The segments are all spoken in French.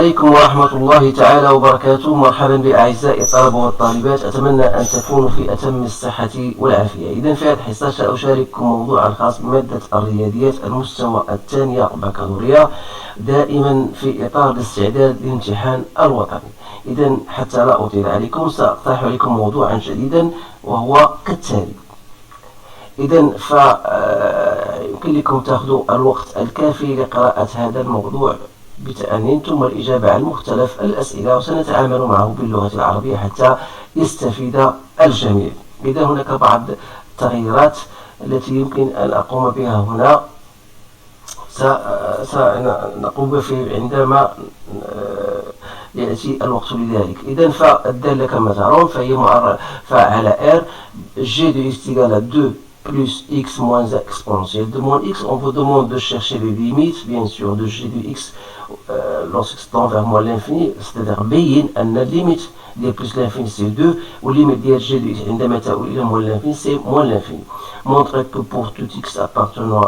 عليكم ورحمة الله تعالى وبركاته. مرحبا بأعزائي الطلبة والطالبات، أتمنى أن تكونوا في أتم الصحة والعافية. إذا في هذه الحصة سأشارككم موضوعا خاص بمادة الرياضيات المستوى الثانية بكالوريا، دائما في إطار الاستعداد للامتحان الوطني. إذا حتى لا أطيل عليكم سأقترح عليكم موضوعا جديدا وهو كالتالي. إذا يمكن لكم تأخذوا الوقت الكافي لقراءة هذا الموضوع بتأني ثم الإجابة عن مختلف الأسئلة، وسنتعامل معه باللغة العربية حتى يستفيد الجميع. إذا هناك بعض التغييرات التي يمكن أن أقوم بها هنا سنقوم بها عندما يأتي الوقت لذلك. إذا فالدالة كما ترون فهي على R G de x égale à 2 plus x moins 1 exponentielle de moins x. On vous demande de chercher les limites, bien sûr, de g de x lorsque tend vers moins l'infini, c'est-à-dire بين أن limite ديال plus l'infini c'est 2 و limite ديال g de x عندما تؤول إلى moins l'infini c'est moins l'infini. Montrez que pour tout x appartenant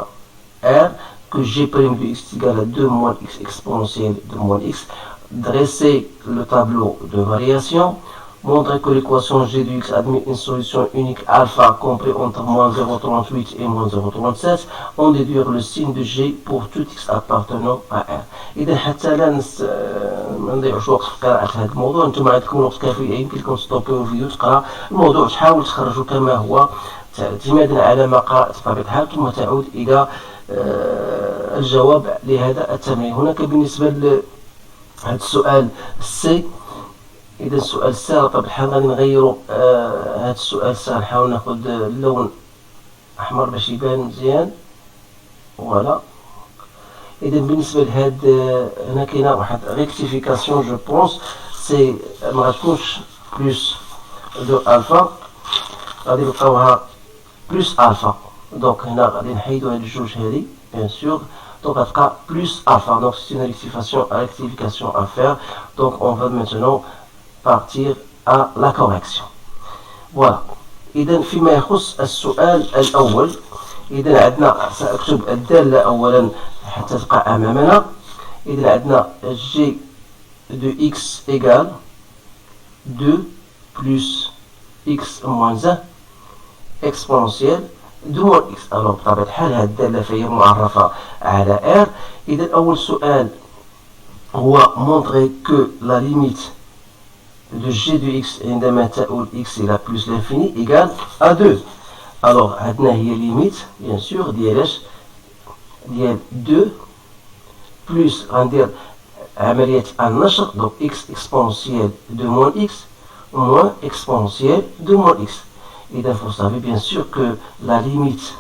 à R, que g' de x égale à 2 moins x exponentielle de moins x. Dressez le tableau de variation. Montrer que l'équation g de x admet une solution unique alpha compris entre moins 0,38 et moins 0,37. On déduire le signe de g pour tout x appartenant à R. إذا حتى لا ما نضيعوش وقت في قراءة هذا الموضوع، أنتم عندكم وقت كافي، يمكن لكم تستوبيو الفيديو تقرا الموضوع تحاول تخرجوا كما هو اعتمادا على ما قرأت بطبيعة الحال، ثم تعود إلى الجواب لهذا التمرين. هناك بالنسبة لهذا السؤال السي، إذا السؤال السي بطبيعة الحال غادي نغيرو هذا السؤال السي، نحاول ناخد اللون أحمر باش يبان مزيان. فوالا. إذا بالنسبة لهاد هنا كاينة واحد ريكتيفيكاسيون جو بونس، سي مغتكونش بلوس دو ألفا، غادي نلقاوها بلوس ألفا. دونك هنا غادي نحيدو هاد الجوج هادي بيان سور، donc غتبقى بلوس ألفا. donc c'est une rectification à faire. donc on va maintenant partir à la correction. voilà. إذا فيما يخص السؤال الأول، إذا عندنا سأكتب الدالة أولا حتى تبقى أمامنا. إذا عندنا g de x égale 2 plus x moins 1 exponentielle de moins x. alors بطبيعة الحال هذه الدالة فهي معرفة على R. إذا أول سؤال هو montrer que la limite de g de x عندما تؤول x إلى plus l'infini égale à 2. alors عندنا هي limite bien sûr ديالاش ديال 2 plus غندير عملية النشر donc x exponentielle de moins x moins exponentielle de moins x. إذا vous savez bien sûr que la limite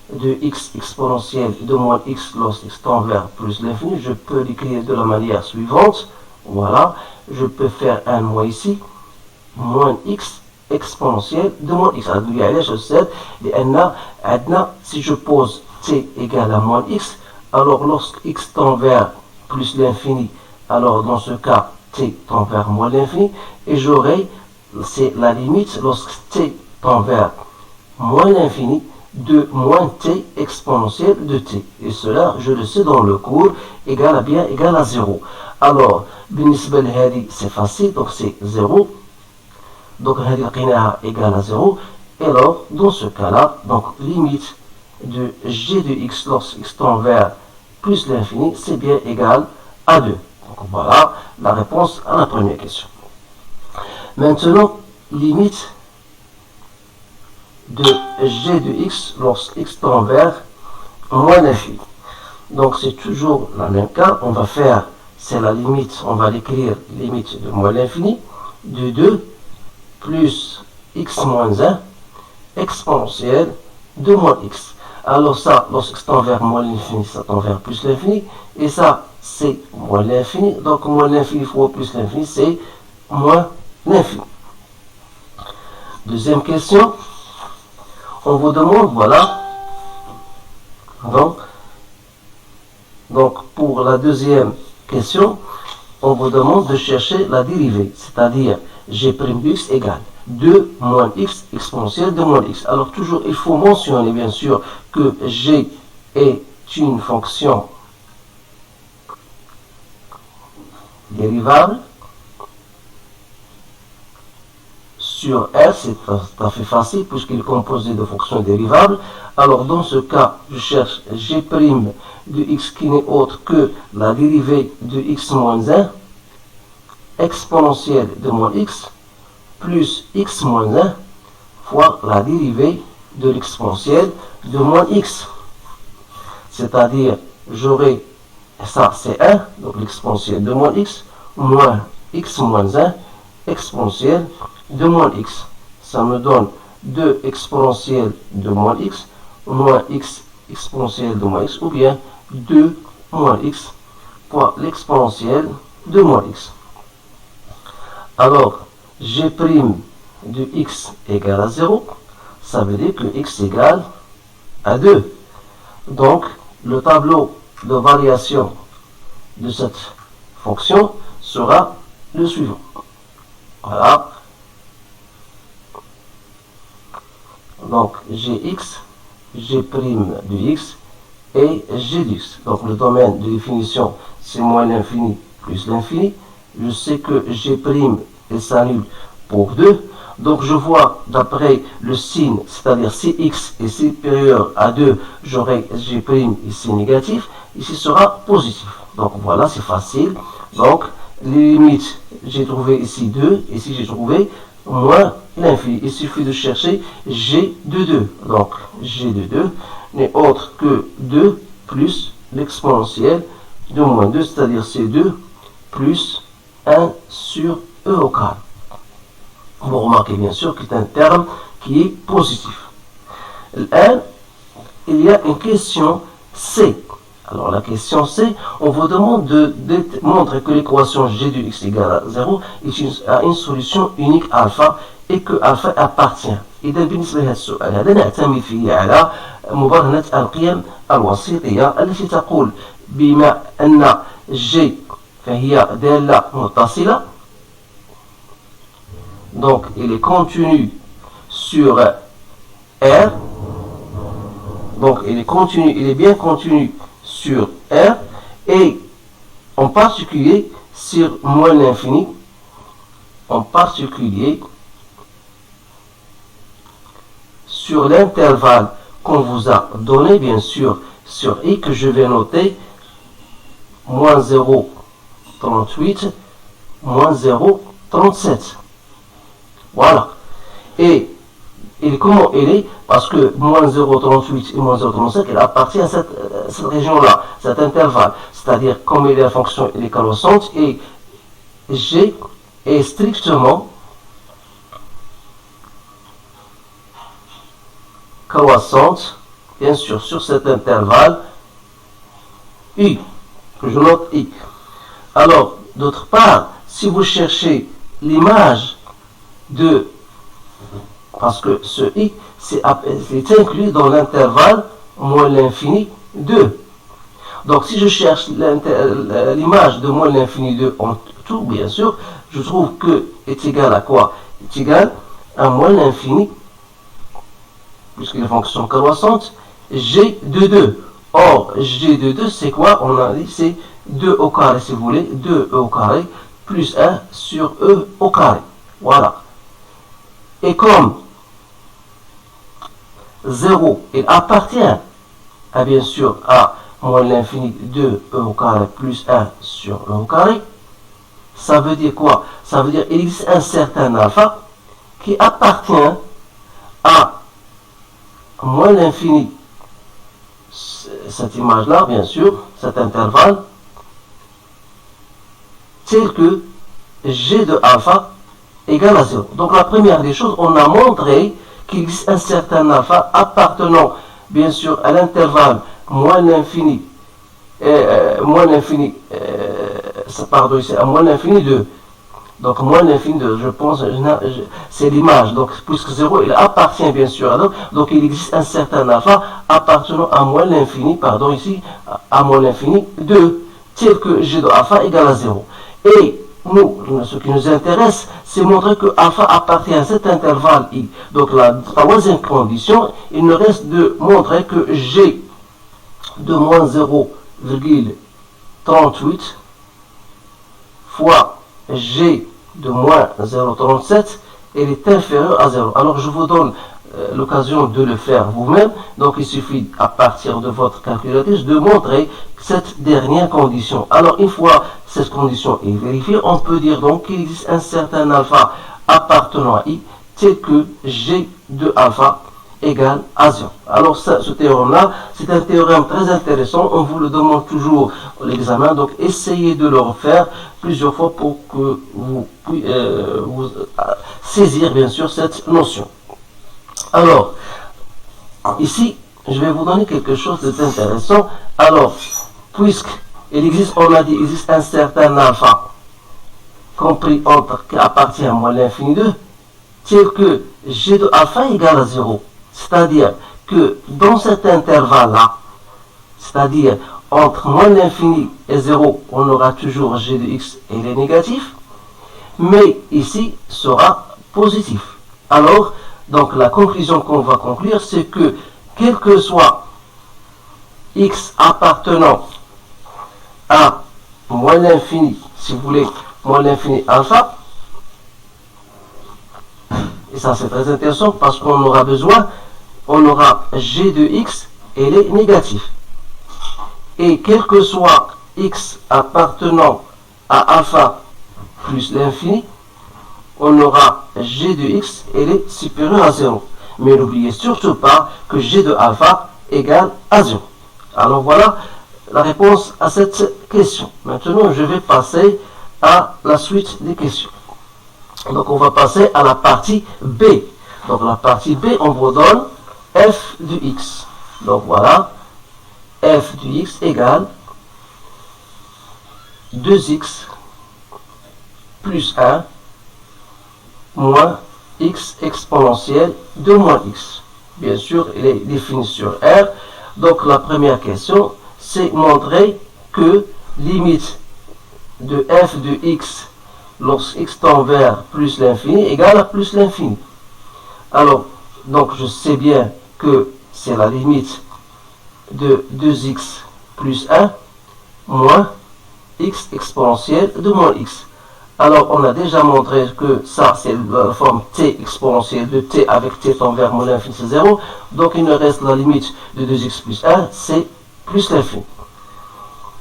de x exponentielle de moins x lorsque x tend vers plus l'infini, je peux l'écrire de la manière suivante. voilà, je peux faire un moins ici, moins x exponentielle de moins x. si je pose t égale à moins x, alors lorsque x tend vers plus l'infini, alors dans ce cas t tend vers moins l'infini, et j'aurai, c'est la limite lorsque t tend vers moins l'infini de moins t exponentielle de t. Et cela, je le sais dans le cours, égal à 0. alors بالنسبة لهذه c'est facile, donc c'est 0. donc هذه لقيناها égal à 0. et alors dans ce cas là, donc limite de g de x lorsque x tend vers plus l'infini, c'est bien égal à 2. donc voilà la réponse à la première question. Maintenant limite de g de x lorsque x tend vers moins l'infini. donc c'est toujours le même cas. on va faire, c'est la limite, on va l'écrire limite de moins l'infini de 2 plus x moins 1 exponentielle de moins x. alors ça, lorsque x tend vers moins l'infini, ça tend vers plus l'infini, et ça c'est moins l'infini, donc moins l'infini fois plus l'infini c'est moins l'infini. Deuxième question, on vous demande, voilà, donc pour la deuxième question, on vous demande de chercher la dérivée, c'est-à-dire g' de x égale 2 moins x exponentielle de moins x. alors toujours il faut mentionner bien sûr que g est une fonction dérivable sur R, c'est tout à fait facile puisqu'il est composé de fonctions dérivables. Alors dans ce cas, je cherche g' de x qui n'est autre que la dérivée de x moins 1 exponentielle de moins x plus x moins 1 fois la dérivée de l'exponentielle de moins x. C'est-à-dire, j'aurai, ça c'est 1, donc l'exponentielle de moins x, moins x moins 1, exponentielle de moins x. Ça me donne 2 exponentielle de moins x, moins x exponentielle de moins x, ou bien 2 moins x fois l'exponentielle de moins x. Alors, g' de x égale à 0, ça veut dire que x égale à 2. Donc, le tableau de variation de cette fonction sera le suivant. Voilà. Donc, gx, g' de x et g d'x. Donc, le domaine de définition, c'est moins l'infini plus l'infini. Je sais que g' s'annule pour 2. Donc, je vois d'après le signe, c'est-à-dire si x est supérieur à 2, j'aurai g' ici négatif. Ici sera positif. Donc, voilà, c'est facile. Donc, les limites, j'ai trouvé ici 2. Ici, j'ai trouvé moins l'infini. Il suffit de chercher g de 2. Donc, g de 2 n'est autre que 2 plus l'exponentielle de moins 2, c'est-à-dire c2 plus 1 sur e au carré. Vous remarquez bien sûr que c'est un terme qui est positif. Là, il y a une question C. Alors la question C, on vous demande de montrer que l'équation g de x égale à 0 a une solution unique alpha et que alpha appartient. إذا بالنسبة لهذا السؤال هذا نعتمد فيه على مبرهنة القيم الوسيطية التي تقول بما أن g فهي دالة متصلة. Donc, il est contenu sur R. Donc, il est bien contenu sur R et en particulier sur moins l'infini. En particulier sur l'intervalle qu'on vous a donné, bien sûr, sur I que je vais noter moins 0,38, moins 0,37. Voilà. Et comment elle est? Parce que moins 0,38 et moins 0,37, elle appartient à cette région-là, cet intervalle. C'est-à-dire, comme elle est la fonction, elle est croissante et G est strictement croissante, bien sûr, sur cet intervalle I, que je note I. Alors, d'autre part, si vous cherchez l'image de, parce que ce i c'est inclus dans l'intervalle moins l'infini 2. Donc si je cherche l'image de moins l'infini 2 en tout, bien sûr, je trouve que est égal à quoi? Est égal à moins l'infini, puisqu'il est une fonction croissante, g de 2. Or, g de 2, c'est quoi? On a dit c'est 2 au carré, si vous voulez, 2e au carré, plus 1 sur e au carré. Voilà. Et comme 0, il appartient à, bien sûr, à moins l'infini 2e au carré plus 1 sur e au carré, ça veut dire quoi? Ça veut dire qu'il existe un certain alpha qui appartient à moins l'infini, cette image-là, bien sûr, cet intervalle, tel que g de alpha égale à 0. Donc la première des choses, on a montré qu'il existe un certain alpha appartenant bien sûr à l'intervalle moins l'infini, pardon, c'est à moins l'infini 2. Donc moins l'infini 2, je pense, c'est l'image. Donc puisque 0, il appartient bien sûr à 2, donc il existe un certain alpha appartenant à moins l'infini, pardon, ici, à moins l'infini 2, tel que g de alpha égale à 0. Et nous, ce qui nous intéresse, c'est montrer que alpha appartient à cet intervalle I. Donc la troisième condition, il nous reste de montrer que G de moins 0,38 fois g de moins 0,37, elle est inférieure à 0. Alors je vous donne l'occasion de le faire vous-même. Donc il suffit à partir de votre calculatrice de montrer cette dernière condition. Alors une fois cette condition est vérifiée, on peut dire donc qu'il existe un certain alpha appartenant à i tel que g de alpha égale à 0. Alors ce théorème-là, c'est un théorème très intéressant. On vous le demande toujours à l'examen. Donc essayez de le refaire plusieurs fois pour que vous puissiez saisir bien sûr cette notion. Alors, ici, je vais vous donner quelque chose d'intéressant. Alors, puisqu'il existe, on a dit, il existe un certain alpha compris entre qui appartient à moins l'infini 2, tel que g de alpha égale à 0. C'est-à-dire que dans cet intervalle-là, c'est-à-dire entre moins l'infini et 0, on aura toujours g de x et il est négatif, mais ici sera positif. Alors, donc la conclusion qu'on va conclure, c'est que quel que soit x appartenant à moins l'infini, si vous voulez, moins l'infini alpha, et ça c'est très intéressant parce qu'on aura besoin, on aura g de x et il est négatif. Et quel que soit x appartenant à alpha plus l'infini, on aura g de x, elle est supérieure à 0. Mais n'oubliez surtout pas que g de alpha égale à 0. Alors voilà la réponse à cette question. Maintenant, je vais passer à la suite des questions. Donc, on va passer à la partie B. Donc, la partie B, on vous donne f de x. Donc, voilà, f de x égale 2x plus 1 moins x exponentielle de moins x. Bien sûr, il est défini sur R. Donc, la première question, c'est montrer que limite de f de x lorsque x tend vers plus l'infini égale à plus l'infini. Alors, donc, je sais bien que c'est la limite de 2x plus 1 moins x exponentielle de moins x. Alors, on a déjà montré que ça, c'est la forme t exponentielle de t avec t tend vers moins l'infini, c'est 0. Donc, il nous reste la limite de 2x plus 1, c'est plus l'infini.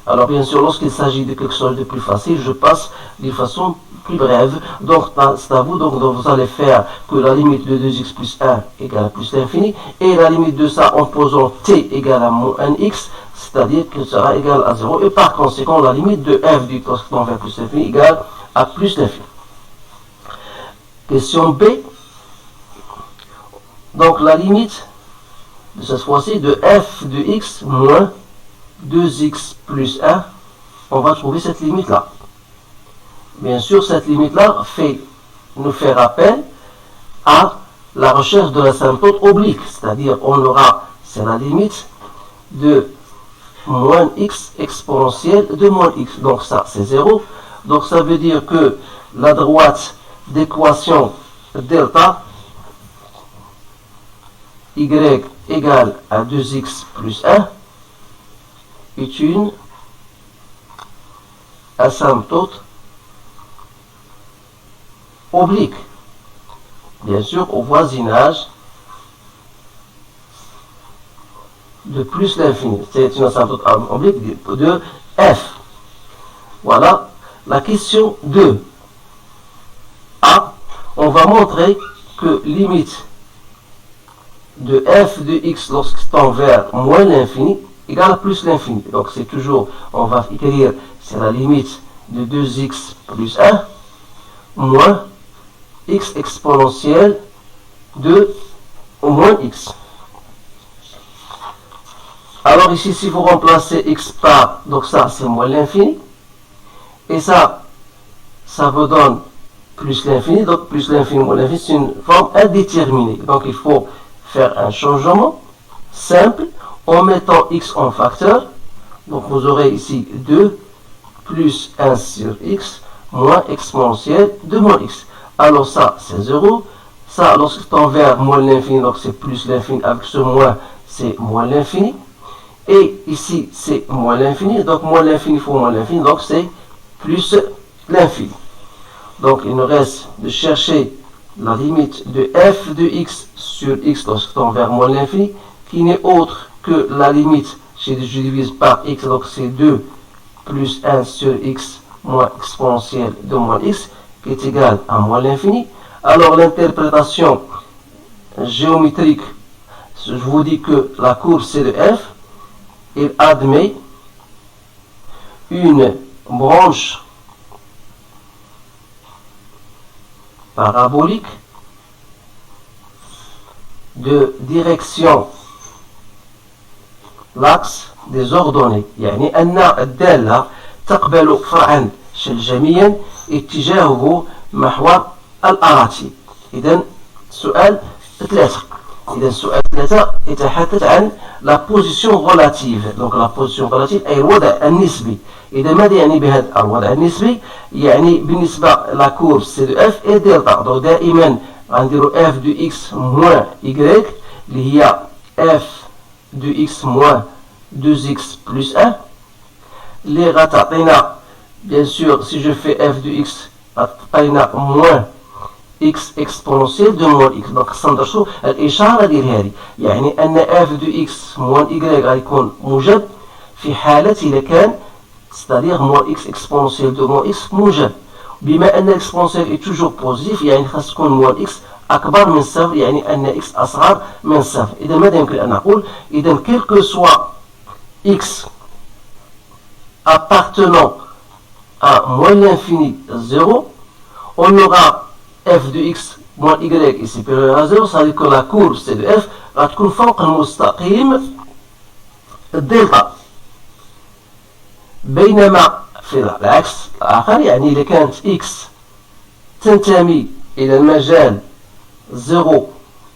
Alors, bien sûr, lorsqu'il s'agit de quelque chose de plus facile, je passe d'une façon plus brève. Donc, c'est à vous. Donc, vous allez faire que la limite de 2x plus 1 égale à plus l'infini. Et la limite de ça en posant t égale à moins 1x, c'est-à-dire qu'il sera égal à 0. Et par conséquent, la limite de f du tend vers plus l'infini égale à plus l'infini. Question B. Donc, la limite de cette fois-ci de f de x moins 2x plus 1, on va trouver cette limite-là. Bien sûr, cette limite-là nous fait rappel à la recherche de l'asymptote oblique, c'est-à-dire on aura, c'est la limite de moins x exponentielle de moins x. Donc ça, c'est 0. Donc ça veut dire que la droite d'équation delta y égale à 2x plus 1 est une asymptote oblique, bien sûr au voisinage de plus l'infini. C'est une asymptote oblique de f. Voilà la question 2. A, on va montrer que limite de f de x lorsqu'il tend vers moins l'infini égale à plus l'infini. Donc c'est toujours, on va écrire, c'est la limite de 2x plus 1 moins x exponentielle de moins x. Alors ici, si vous remplacez x par, donc ça c'est moins l'infini, et ça vous donne plus l'infini, donc plus l'infini, moins l'infini, c'est une forme indéterminée. Donc il faut faire un changement simple en mettant x en facteur. Donc vous aurez ici 2 plus 1 sur x moins exponentielle de moins x. Alors ça, c'est 0. Ça, lorsque tend vers moins l'infini, donc c'est plus l'infini. Avec ce moins, c'est moins l'infini. Et ici, c'est moins l'infini. Donc moins l'infini fois moins l'infini, donc c'est plus l'infini. Donc il nous reste de chercher la limite de f de x sur x lorsque tend vers moins l'infini, qui n'est autre que la limite, je divise par x, donc c'est 2 plus 1 sur x moins exponentielle de moins x, qui est égal à moins l'infini. Alors l'interprétation géométrique, je vous dis que la courbe c'est de f, il admet une branche parabolique de direction l'axe des ordonnées. يعني أن الدالة تقبل فرعا شلجميا اتجاهه محور الأراتي. إذا السؤال 3. إذا السؤال 3 يتحدث عن la position relative. Donc la position relative أي الوضع النسبي. إذا ماذا يعني بهذا الوضع النسبي؟ يعني بالنسبة لا كورب سي دو اف اي دلتا. دونك دائما غنديرو اف دو اكس موان يكغيك اللي هي اف دو اكس موان 2 اكس بلس 1 اللي غتعطينا بيان سور سي جو في اف دو اكس غتعطينا موان اكس اكسبونونسيال دو موان اكس. دونك خصنا ندرسو الاشاره ديال هذه، يعني ان اف دو اكس موان ايكغيك غيكون موجب في حاله اذا كان c'est-à-dire moins x exponentielle de moins x موجب. بما أن l'exponentielle est toujours positif يعني خاص تكون moins x أكبر من صفر، يعني أن x أصغر من صفر. إذا ماذا يمكن أن نقول؟ إذا quel que soit x appartenant à moins l'infini 0, on aura f de x moins y est supérieur à 0, c'est-à-dire que la courbe C de f غتكون فوق المستقيم الدلتا. بينما في العكس الآخر يعني إذا كانت x تنتمي إلى المجال 0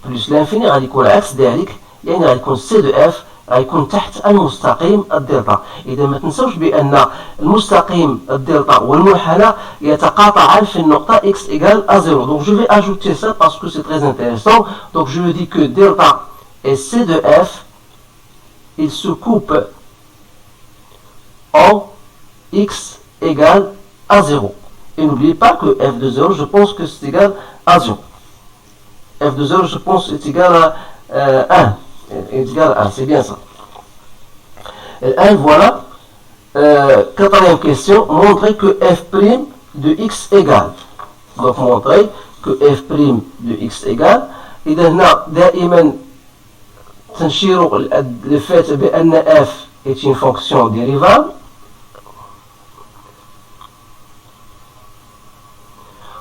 بلس الانفيني غادي يكون عكس ذلك، يعني غادي يكون سي دو اف غيكون تحت المستقيم الدلتا. إذا ما تنسوش بأن المستقيم الدلتا والمنحنى يتقاطعان في النقطة x égale à 0. Donc je vais ajouter ça parce que c'est très intéressant. Donc je me dis que delta et c de f, ils se coupent en x égale à 0. Et n'oubliez pas que f de 0, je pense que c'est égal à 0. F de 0, je pense, est égal à 1. Est égal à 1, c'est bien ça. Et 1, voilà. Quatrième question, montrer que f' de x égale. Donc montrer que f' de x égale. إذا هنا دائما تنشير للفات بأن f est une fonction dérivable.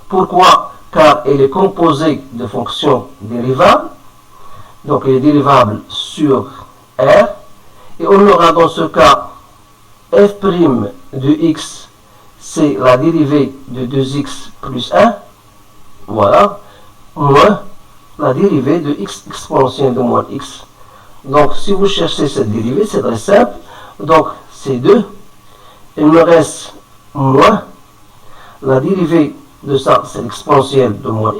Pourquoi? Car elle est composée de fonctions dérivables. Donc elle est dérivable sur R. Et on aura dans ce cas f' de x, c'est la dérivée de 2x plus 1. Voilà. Moins la dérivée de x exponentielle de moins x. Donc si vous cherchez cette dérivée, c'est très simple. Donc c'est 2. Il me reste moins la dérivée de ça, c'est l'exponentielle de moins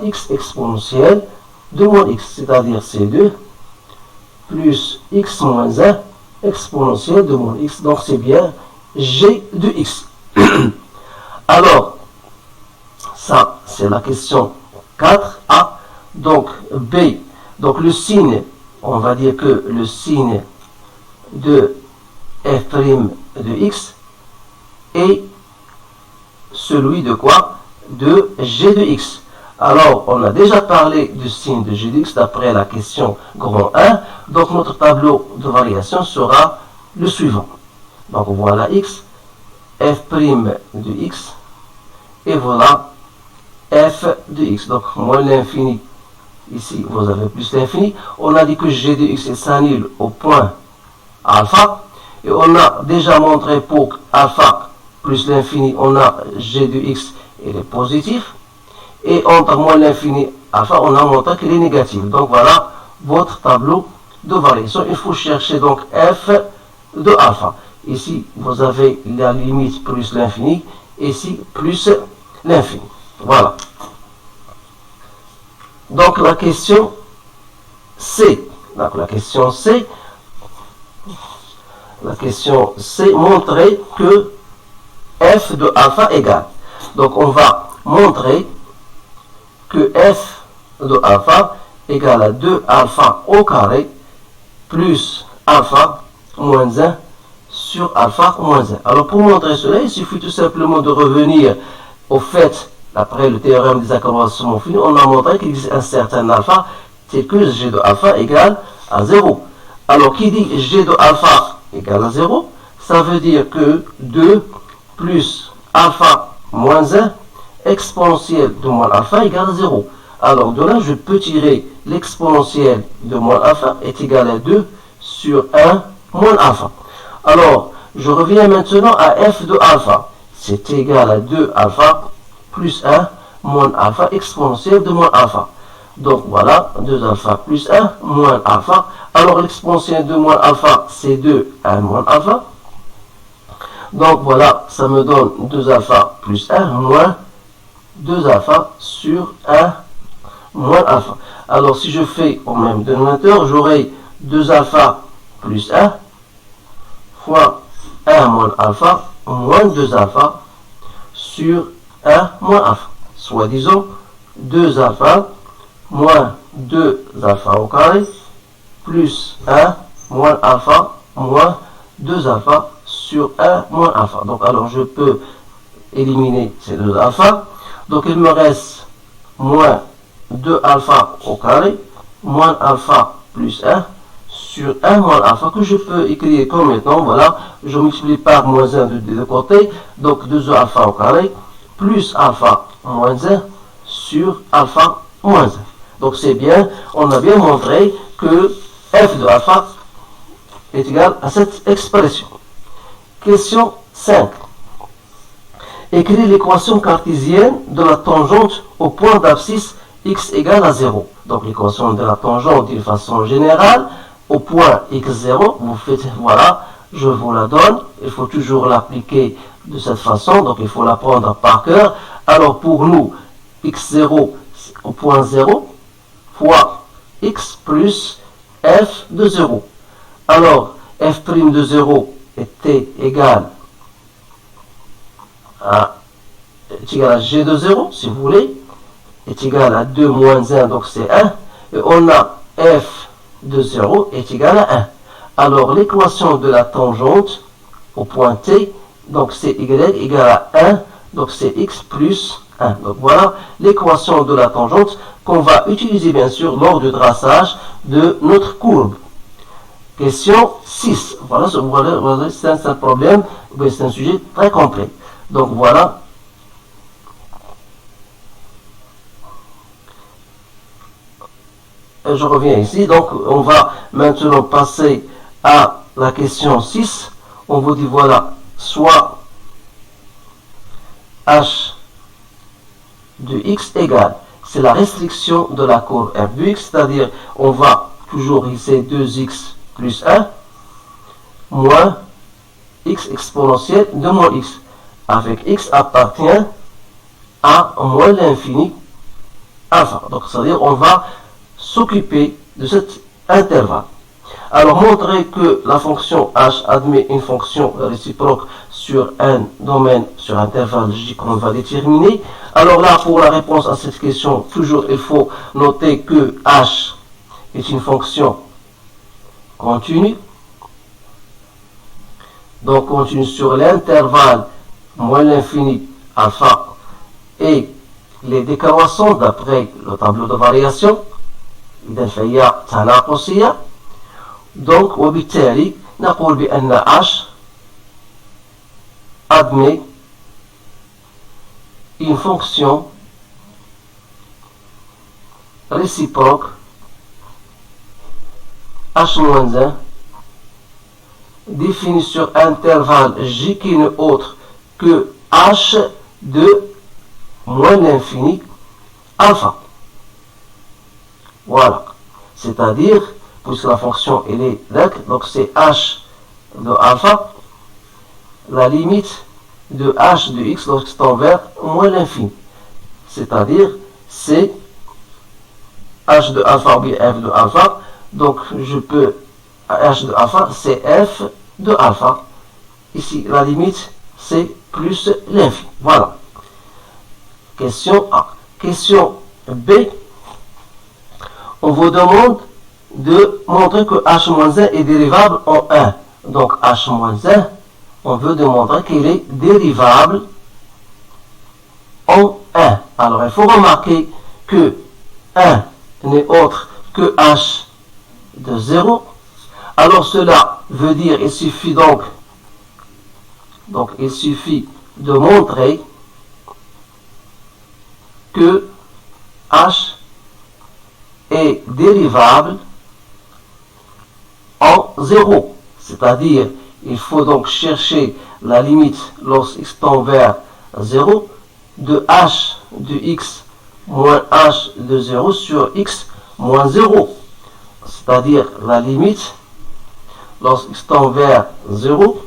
x exponentielle de moins x, c'est-à-dire c2 plus x moins 1 exponentielle de moins x. Donc c'est bien g de x. Alors, ça c'est la question 4a. Donc b, donc le signe, on va dire que le signe de f' de x est celui de quoi? De g de x. Alors, on a déjà parlé du signe de g de x d'après la question grand 1. Donc, notre tableau de variation sera le suivant. Donc, voilà x, f' de x, et voilà f de x. Donc, moins l'infini, ici, vous avez plus l'infini. On a dit que g de x s'annule au point alpha. Et on a déjà montré pour alpha plus l'infini, on a g de x, il est positif. Et entre moins l'infini, alpha, on a montré qu'il est négatif. Donc voilà votre tableau de variation. Il faut chercher donc f de alpha. Ici, vous avez la limite plus l'infini. Ici, plus l'infini. Voilà. Donc la question C. Donc la question C. La question C, montrer que f de alpha égale. Donc on va montrer que f de alpha égale à 2 alpha au carré plus alpha moins 1 sur alpha moins 1. Alors pour montrer cela, il suffit tout simplement de revenir au fait, après le théorème des accroissements finis, on a montré qu'il existe un certain alpha tel que g de alpha égale à 0. Alors qui dit g de alpha égale à 0, ça veut dire que 2 plus alpha moins 1 exponentielle de moins alpha égale à 0. Alors de là, je peux tirer l'exponentielle de moins alpha est égal à 2 sur 1 moins alpha. Alors, je reviens maintenant à f de alpha. C'est égal à 2 alpha plus 1 moins alpha exponentielle de moins alpha. Donc voilà, 2 alpha plus 1 moins alpha. Alors l'exponentielle de moins alpha, c'est 2 1 moins alpha. Donc voilà, ça me donne 2 alpha plus 1 moins 2 alpha sur 1 moins alpha. Alors si je fais au même dénominateur, j'aurai 2 alpha plus 1 fois 1 moins alpha moins 2 alpha sur 1 moins alpha. Soit disons 2 alpha moins 2 alpha au carré plus 1 moins alpha moins 2 alpha sur 1 moins alpha. Donc alors je peux éliminer ces 2 alpha. Donc il me reste moins 2 alpha au carré moins alpha plus 1 sur 1 moins alpha que je peux écrire comme maintenant. Voilà, je multiplie par moins 1 de deux côtés. Donc 2 alpha au carré plus alpha moins 1 sur alpha moins 1. Donc c'est bien, on a bien montré que f de alpha est égal à cette expression. Question 5. Écrire l'équation cartésienne de la tangente au point d'abscisse x égale à 0. Donc l'équation de la tangente d'une façon générale, au point x0, vous faites, voilà, je vous la donne. Il faut toujours l'appliquer de cette façon, donc il faut l'apprendre par cœur. Alors pour nous, x0 au point 0 fois x plus f de 0. Alors f' de 0 était égal à g de 0, si vous voulez, est égal à 2 moins 1, donc c'est 1. Et on a f de 0 est égal à 1. Alors l'équation de la tangente au point T, donc c'est y égale à 1, donc c'est x plus 1. Donc voilà l'équation de la tangente qu'on va utiliser bien sûr lors du traçage de notre courbe. Question 6. Voilà, c'est un problème, c'est un sujet très complet. Donc voilà. Je reviens ici. Donc on va maintenant passer à la question 6. On vous dit voilà, soit h de x égale, c'est la restriction de la courbe f de x, c'est-à-dire on va toujours ici 2x plus 1 moins x exponentielle de moins x, avec x appartient à moins l'infini alpha. Donc c'est-à-dire on va s'occuper de cet intervalle. Alors montrer que la fonction h admet une fonction réciproque sur un domaine, sur un intervalle j qu'on va déterminer. Alors là, pour la réponse à cette question, toujours il faut noter que h est une fonction continue. Donc continue sur l'intervalle moins l'infini alpha et les décroissants d'après le tableau de variation. إذا فهي تناقصية. Donc وبالتالي نقول بأن h admet une fonction réciproque h-1 définie sur intervalle j qui n'est autre que h de moins l'infini alpha. Voilà, c'est-à-dire, puisque la fonction elle est là, donc c'est h de alpha, la limite de h de x lorsque tend vers moins l'infini. C'est-à-dire, c'est h de alpha ou bien f de alpha, donc je peux, h de alpha, c'est f de alpha. Ici, la limite c'est plus l'infini. Voilà. Question A. Question B. On vous demande de montrer que h-1 est dérivable en 1. Donc h-1, on veut démontrer qu'il est dérivable en 1. Alors il faut remarquer que 1 n'est autre que h de 0. Alors cela veut dire, il suffit donc il suffit de montrer que h est dérivable en 0. C'est-à-dire, il faut donc chercher la limite lorsqu'x tend vers 0 de h de x moins h de 0 sur x moins 0. C'est-à-dire la limite lorsqu'x tend vers 0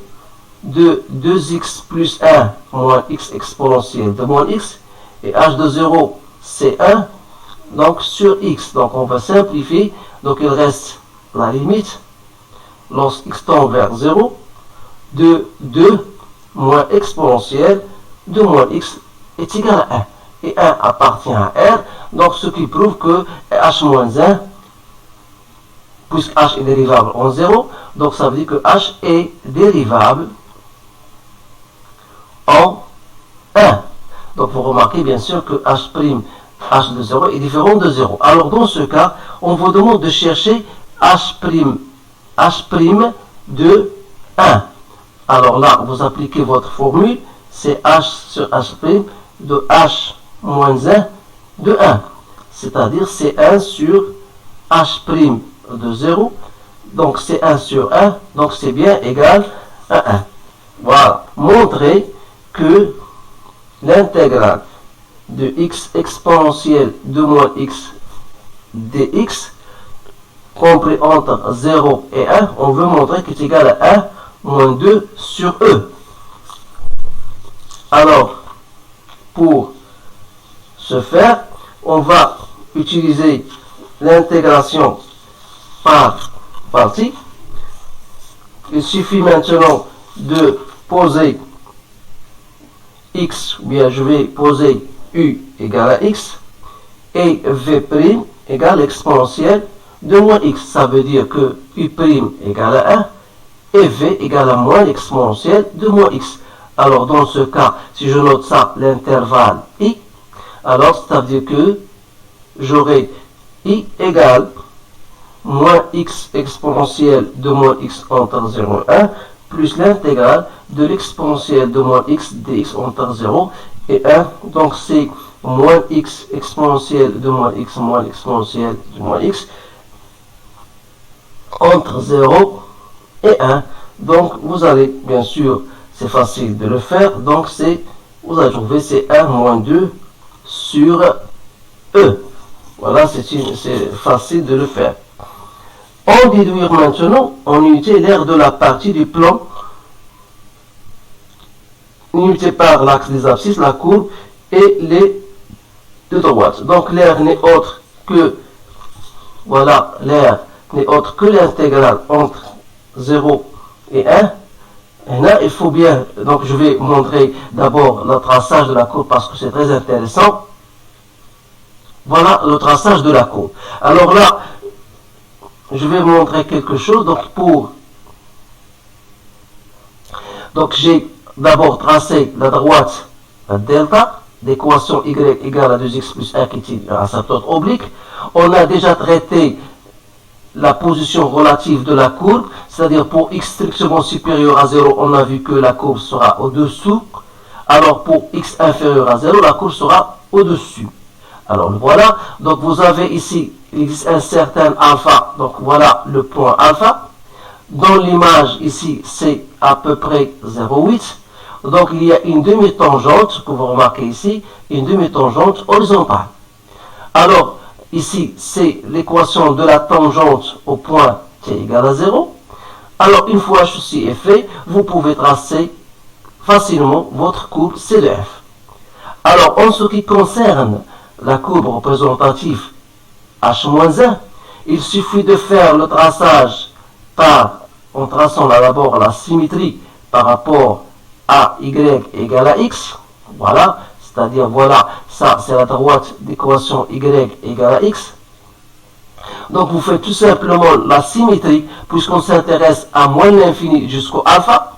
de 2x plus 1 moins x exponentielle de moins x, et h de 0 c'est 1, donc sur x. Donc on va simplifier, donc il reste la limite lorsqu'x tend vers 0 de 2 moins exponentielle de moins x est égal à 1. Et 1 appartient à R, donc ce qui prouve que h-1, puisque h est dérivable en 0, donc ça veut dire que h est dérivable en 1. Donc vous remarquez bien sûr que h' de 0 est différent de 0. Alors dans ce cas, on vous demande de chercher h' de 1. Alors là, vous appliquez votre formule, c'est h sur h' de h moins 1 de 1. C'est-à-dire c'est 1 sur h' de 0. Donc c'est 1 sur 1, donc c'est bien égal à 1. Voilà. Montrer que l'intégrale de x exponentielle de moins x dx compris entre 0 et 1, on veut montrer qu'il est égal à 1 moins 2 sur e. Alors, pour ce faire, on va utiliser l'intégration par partie. Il suffit maintenant de poser x, ou bien je vais poser u égale à x, et v' égale exponentielle de moins x. Ça veut dire que u' égale à 1, et v égale à moins l'exponentielle de moins x. Alors dans ce cas, si je note ça, l'intervalle i, alors ça veut dire que j'aurai i égale moins x exponentielle de moins x entre 0 et 1, plus l'intégrale de l'exponentielle de moins x dx entre 0 et 1. Donc c'est moins x exponentielle de moins x moins l'exponentielle de moins x entre 0 et 1. Donc vous allez, bien sûr, c'est facile de le faire, donc vous allez trouver c'est 1 moins 2 sur e. Voilà, c'est facile de le faire. On déduire maintenant en unité l'aire de la partie du plan unité par l'axe des abscisses, la courbe et les deux droites. Donc l'aire n'est autre que, voilà, l'aire n'est autre que l'intégrale entre 0 et 1. Et là, il faut bien, donc je vais montrer d'abord le traçage de la courbe parce que c'est très intéressant. Voilà le traçage de la courbe. Alors là, je vais montrer quelque chose. Donc j'ai d'abord tracé la droite, la delta, d'équation y égale à 2x plus 1 qui est une asymptote oblique. On a déjà traité la position relative de la courbe, c'est-à-dire pour x strictement supérieur à 0, on a vu que la courbe sera au-dessous. Alors pour x inférieur à 0, la courbe sera au-dessus. Alors voilà, donc vous avez ici, il existe un certain alpha, donc voilà le point alpha. Dans l'image ici, c'est à peu près 0,8. Donc il y a une demi-tangente, que vous remarquez ici, une demi-tangente horizontale. Alors, ici, c'est l'équation de la tangente au point t égale à 0. Alors, une fois ceci est fait, vous pouvez tracer facilement votre courbe C de f. Alors, en ce qui concerne la courbe représentative h-1, il suffit de faire le traçage en traçant là d'abord la symétrie par rapport AY égale à X. Voilà, c'est-à-dire, voilà, ça c'est la droite d'équation Y égale à X. Donc vous faites tout simplement la symétrie, puisqu'on s'intéresse à moins l'infini jusqu'au alpha.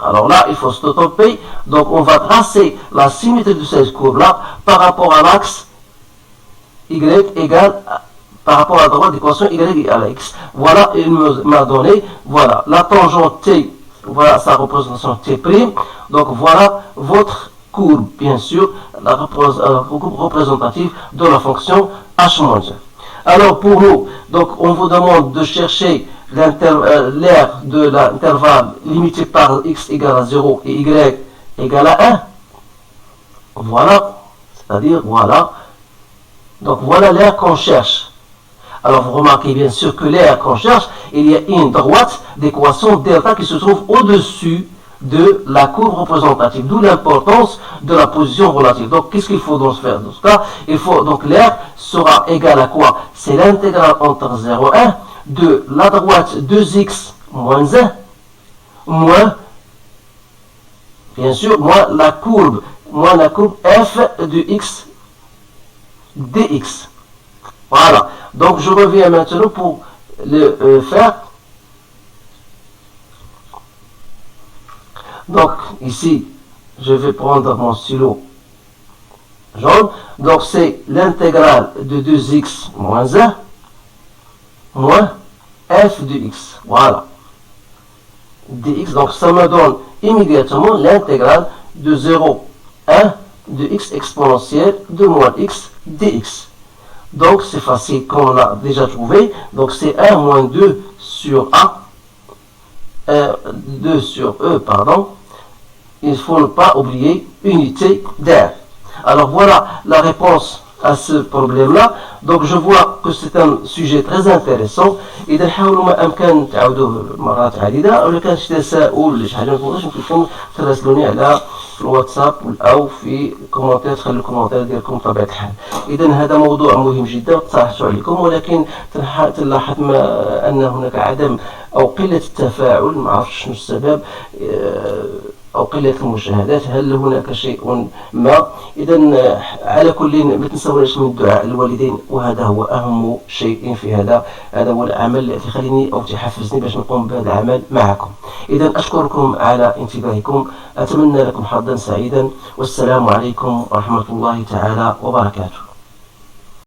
Alors là, il faut stopper. Donc on va tracer la symétrie de cette courbe-là par rapport à l'axe Y égale, par rapport à la droite d'équation Y égale à X. Voilà, il m'a donné, voilà, la tangente T, voilà sa représentation T'. Donc voilà votre courbe, bien sûr, la courbe représentative de la fonction h-1. Alors pour nous, donc on vous demande de chercher l'aire de l'intervalle limité par x égale à 0 et y égale à 1. Voilà, c'est-à-dire voilà. Donc voilà l'aire qu'on cherche. Alors vous remarquez bien sûr que l'aire qu'on cherche, il y a une droite d'équation delta qui se trouve au-dessus de la courbe représentative, d'où l'importance de la position relative. Donc qu'est-ce qu'il faut donc faire dans ce cas? Il faut donc l'aire sera égal à quoi? C'est l'intégrale entre 0 et 1 de la droite 2x moins 1 moins, bien sûr, moins la courbe f de x dx. Voilà. Donc je reviens maintenant pour le faire. Donc ici, je vais prendre mon stylo jaune. Donc c'est l'intégrale de 2x moins 1 moins f de x. Voilà. dx. Donc ça me donne immédiatement l'intégrale de 0 1 de x exponentielle de moins x dx. Donc c'est facile comme on a déjà trouvé. Donc c'est 1 moins 2 sur a. 2 sur E, pardon. Il ne faut pas oublier unité d'air. Alors voilà la réponse à ce problème-là. Donc je vois que c'est un sujet très intéressant. إذا حاولوا ما أمكن تعودوه مرات عديدة، أو إذا كان شي تساؤل شي حاجة ما فهمتوش يمكنكم تراسلوني على الواتساب أو في كومنتير، تخلوا الكومنتير ديالكم بطبيعة الحال. إذا هذا موضوع مهم جدا اقترحته عليكم، ولكن تلاحظ أن هناك عدم أو قلة التفاعل، ما عرفتش شنو السبب، أو قلة المشاهدات. هل هناك شيء ما؟ إذا على كل ما تنسوناش من الدعاء للوالدين، وهذا هو أهم شيء في هذا هو العمل الذي يخليني أو تحفزني باش نقوم بهذا العمل معكم. إذا أشكركم على انتباهكم، أتمنى لكم حظا سعيدا، والسلام عليكم ورحمة الله تعالى وبركاته.